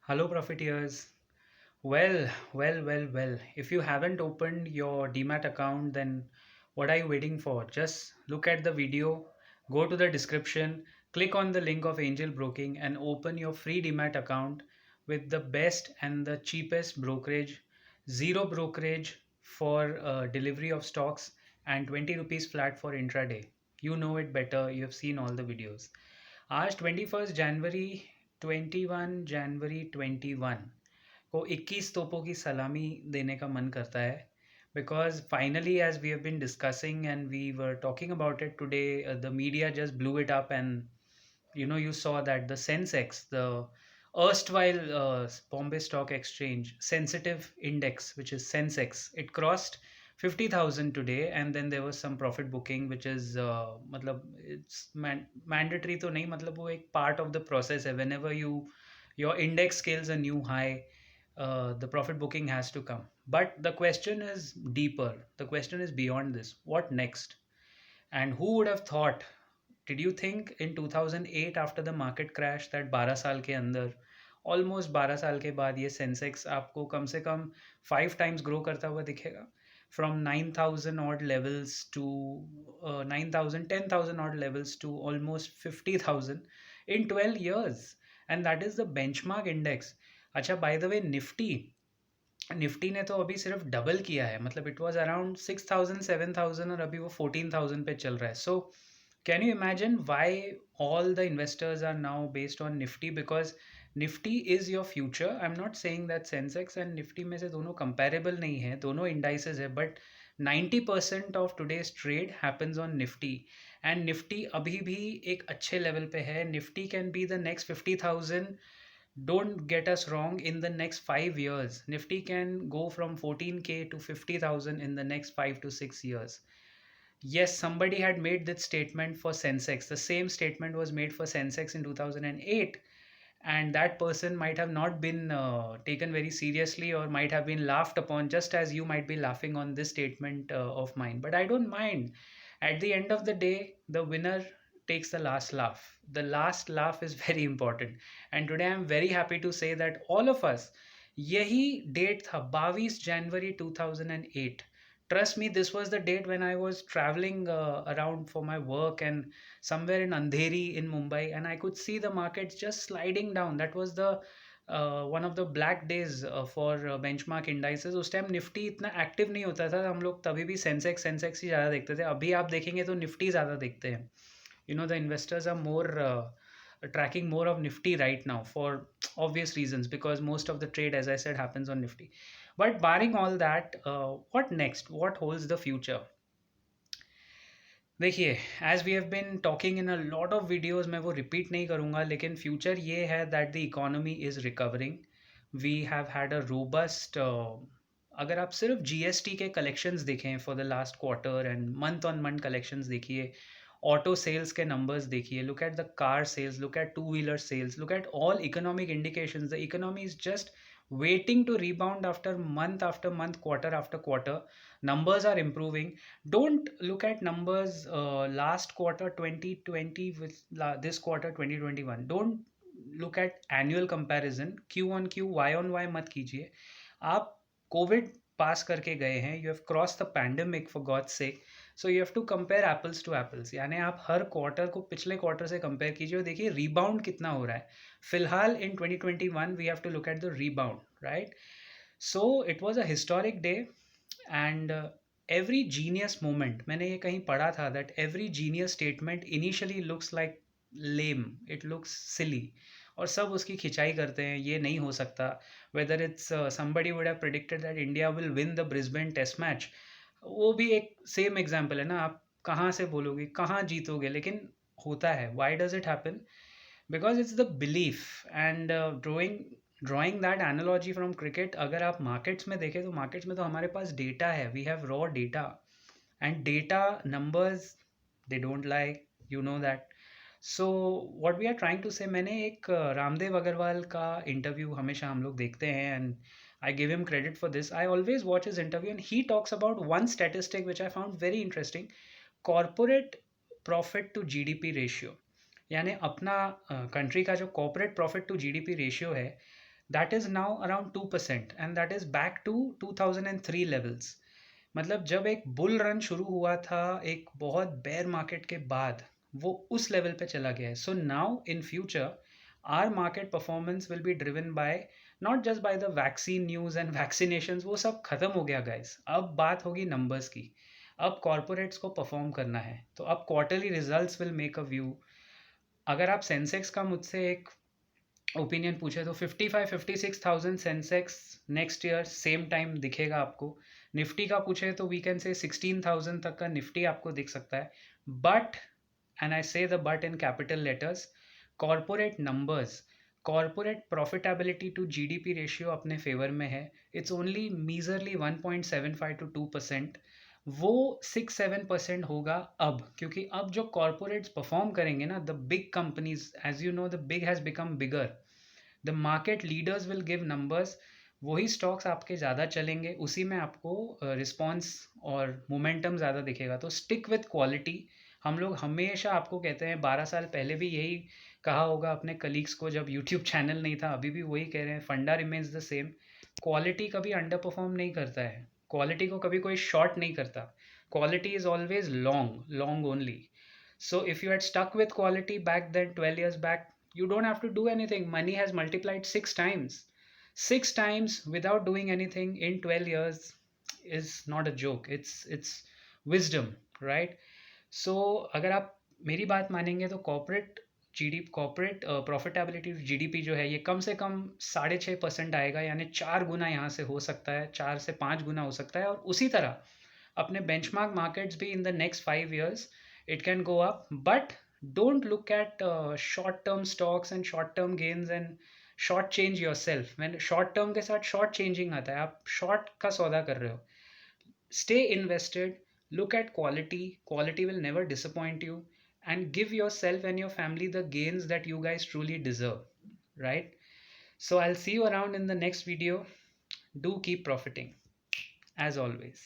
Hello, Profiteers. Well. If you haven't opened your Demat account, then what are you waiting for? Just look at the video, go to the description, click on the link of Angel Broking, and open your free Demat account with the best and the cheapest brokerage, zero brokerage for delivery of stocks, and 20 rupees flat for intraday. You know it better, you have seen all the videos. आज 21 जनवरी 21 जनवरी 21 को 21 तोपों की सलामी देने का मन करता है because finally as we have been discussing and we were talking about it today the media just blew it up and you saw that the Sensex, the erstwhile Bombay Stock Exchange sensitive index, which is Sensex, it crossed 50,000 today, and then there was some profit booking, which is मतलब it's mandatory तो नहीं, मतलब वो एक part of the process है. Whenever your index scales a new high, the profit booking has to come. But the question is deeper. The question is beyond this. What next? And who would have thought? Did you think in 2008 after the market crash that 12 साल के अंदर almost 12 साल के बाद ये Sensex आपको कम से कम 5 times grow करता हुआ दिखेगा from 9,000 odd levels to 9,000 10,000 odd levels to almost 50,000 in 12 years, and that is the benchmark index. अच्छा, by the way, निफ्टी ने तो अभी सिर्फ डबल किया है, मतलब इट वाज अराउंड 6,000 7,000 और अभी वो 14,000 पे चल रहा है. So can you imagine why all the investors are now based on Nifty? Because Nifty is your future. I am not saying that Sensex and Nifty में से दोनों कंपेरेबल नहीं है, दोनों इंडाइसेस है, but 90% of today's trade happens on Nifty. And Nifty अभी भी एक अच्छे लेवल पे है. Nifty can be the next 50,000. Don't get us wrong, in the next 5 years Nifty can go from 14k to 50,000 in the next 5 to 6 years. Yes, somebody had made that statement for Sensex. The same statement was made for Sensex in 2008, and that person might have not been taken very seriously or might have been laughed upon, just as you might be laughing on this statement of mine. But I don't mind. At the end of the day, the winner takes the last laugh. The last laugh is very important. And today I'm very happy to say that all of us, यही date था 22 जनवरी 2008. Trust me, this was the date when I was traveling around for my work and somewhere in Andheri in Mumbai, and I could see the markets just sliding down. That was the one of the black days for benchmark indices. उस time Nifty इतना active नहीं होता था, हम लोग तभी भी Sensex ही ज़्यादा देखते थे. अभी आप देखेंगे तो निफ्टी ज़्यादा देखते हैं. The investors are more tracking more of Nifty right now for obvious reasons, because most of the trade, as I said, happens on Nifty. But barring all that, what next? What holds the future? देखिए, as we have been talking in a lot of videos, मैं वो repeat नहीं करूँगा, लेकिन future ये है that the economy is recovering. We have had a robust, अगर आप सिर्फ जीएसटी के कलेक्शंस देखें for the last quarter and month on month collections देखिए, ऑटो सेल्स के नंबर्स देखिए, look at the car sales, look at two wheeler sales, look at all economic indications. The economy is just waiting to rebound after month, quarter after quarter. Numbers are improving. Don't look at numbers last quarter 2020 with this quarter 2021. Don't look at annual comparison. Q on Q, Y on Y मत कीजिए. आप Covid पास करके गए हैं, you have cross the pandemic for God sake. So you have to compare apples to apples, यानी आप हर quarter को पिछले क्वार्टर से कंपेयर कीजिए और देखिए रीबाउंड कितना हो रहा है. फिलहाल in 2021 we have to look at the rebound, right? So it was a historic day, and every genius moment, मैंने ये कहीं पढ़ा था that every genius statement initially looks like lame, it looks silly, और सब उसकी खिंचाई करते हैं, ये नहीं हो सकता. Whether it's somebody would have predicted that India will win the Brisbane test match, वो भी एक सेम एग्जाम्पल है ना. आप कहाँ से बोलोगे, कहाँ जीतोगे, लेकिन होता है. Why does it happen? Because it's the belief. And drawing that analogy from cricket, अगर आप मार्केट्स में देखें तो मार्केट्स में तो हमारे पास डेटा है, we have raw data, and data numbers, they don't lie, you know that. So what we are trying to say, मैंने एक रामदेव अग्रवाल का इंटरव्यू हमेशा हम लोग देखते हैं, and I give him credit for this. I always watch his interview, and he talks about one statistic which I found very interesting: corporate profit to GDP ratio. यानी अपना कंट्री का जो corporate profit to GDP ratio है, that is now around 2% and that is back to 2003 levels. मतलब जब एक bull run शुरू हुआ था एक बहुत बेयर मार्केट के बाद, वो उस लेवल पे चला गया है. So now in future our market performance will be driven by not just by the vaccine news and vaccination. वो सब खत्म हो गया गाइस. अब बात होगी नंबर्स की. अब कॉरपोरेट्स को परफॉर्म करना है, तो अब quarterly results will make a view. अगर आप सेंसेक्स का मुझसे एक ओपिनियन पूछे तो 55-56,000 Sensex next year same time दिखेगा आपको. निफ्टी का पूछे तो वी कैन से 16,000 तक का निफ्टी आपको दिख सकता है. But, and I say the but in capital letters, corporate numbers, corporate profitability to GDP ratio अपने फेवर में है. It's only measly 1.75 to 2%. वो 6-7% होगा अब, क्योंकि अब जो कॉरपोरेट्स परफॉर्म करेंगे ना, the big companies, as you know the big has become bigger, the market leaders will give numbers. वही स्टॉक्स आपके ज़्यादा चलेंगे, उसी में आपको रिस्पॉन्स और मोमेंटम ज़्यादा दिखेगा. तो स्टिक विथ क्वालिटी. हम लोग हमेशा आपको कहते हैं, 12 साल पहले भी यही कहा होगा अपने कलीग्स को जब यूट्यूब चैनल नहीं था, अभी भी वही कह रहे हैं, फंडा रिमेन्स द सेम. क्वालिटी कभी अंडर परफॉर्म नहीं करता है, क्वालिटी को कभी कोई शॉर्ट नहीं करता. Quality is always long, long only. So if you had stuck with quality back then, 12 years back, you don't have to do anything. Money has multiplied 6 times. 6 times without doing anything in 12 years is not a joke. It's wisdom, right? So अगर आप मेरी बात मानेंगे तो corporate profitability GDP जो है, ये कम से कम 6.5% आएगा, यानी 4 गुना यहाँ से हो सकता है, 4 से 5 गुना हो सकता है. और उसी तरह अपने बेंचमार्क मार्केट्स भी in the next 5 years it can go up. But don't look at short term stocks and short term gains and short change yourself. when short term के साथ short changing आता है, आप short का सौदा कर रहे हो. Stay invested, look at quality. Quality will never disappoint you, and give yourself and your family the gains that you guys truly deserve, right? So I'll see you around in the next video. Do keep profiting as always.